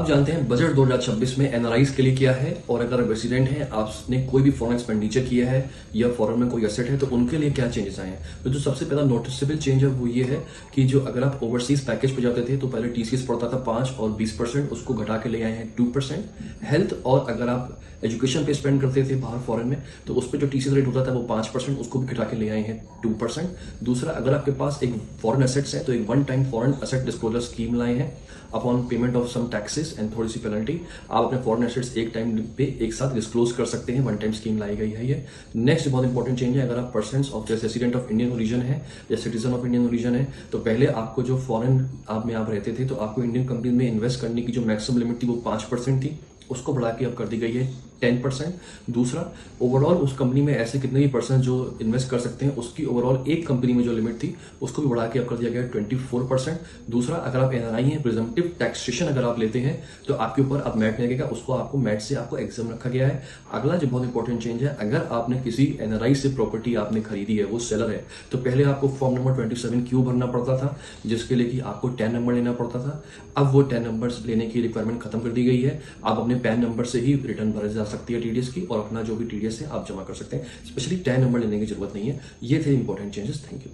आप जानते हैं बजट 2026 में एनआरआईज के लिए क्या है, और अगर रेसिडेंट हैं, आपने कोई भी फॉरेन एक्सपेंडिचर किया है या फॉरेन में कोई एसेट है तो उनके लिए क्या चेंजेस आए हैं। तो जो सबसे पहला नोटिसेबल चेंज है वो ये है कि जो अगर आप ओवरसीज पैकेज पे जाते थे तो पहले टीसीएस पड़ता था 5 और 20%, उसको घटा के ले आए हैं 2%। हेल्थ और अगर आप एजुकेशन पे स्पेंड करते थे बाहर फॉरेन में तो उस पर जो टीसीएस रेट होता था वो 5%, उसको भी घटा के ले आए हैं 2%। दूसरा, अगर आपके पास एक फॉरेन एसेट्स है तो एक one time foreign asset disclosure scheme लाए हैं upon payment of some taxes and थोड़ी सी पेनल्टी। आप अपने फॉरेन एसेट्स एक टाइम पे एक साथ डिस्क्लोज कर सकते हैं, वन टाइम स्कीम लाई गई है ये। नेक्स्ट बहुत इंपॉर्टेंट चेंज है, अगर आप person of resident of Indian origin है या सिटीजन ऑफ इंडियन ओरिजिन है तो पहले आपको जो फॉरेन आप में आप रहते थे तो आपको इंडियन कंपनी में इन्वेस्ट करने की जो मैक्सिमम लिमिट थी वो 5% थी, उसको बढ़ा के अब कर दी गई है 10%। दूसरा, ओवरऑल उस कंपनी में ऐसे कितने भी पर्सन जो इन्वेस्ट कर सकते हैं उसकी ओवरऑल एक कंपनी में जो लिमिट थी उसको भी बढ़ा के अब कर दिया गया 24%। दूसरा, अगर आप एनआरआई हैं, प्रिजम्पटिव टैक्सेशन अगर आप लेते हैं तो आपके ऊपर अब मैट लगेगा, उसको आपको मैट से आपको एग्जाम रखा गया है। अगला जो बहुत इंपॉर्टेंट चेंज है, अगर आपने किसी एनआरआई से प्रॉपर्टी आपने खरीदी है, वो सेलर है, तो पहले आपको फॉर्म नंबर 27Q भरना पड़ता था जिसके लिए कि आपको 10 नंबर लेना पड़ता था। अब वो 10 नंबर्स लेने की रिक्वायरमेंट खत्म कर दी गई है, आप अपने पैन नंबर से ही रिटर्न भरे जा सकती है टीडीएस की, और अपना जो भी टीडीएस है आप जमा कर सकते हैं। स्पेशली 10 नंबर लेने की जरूरत नहीं है। ये थे इंपॉर्टेंट चेंजेस। Thank you.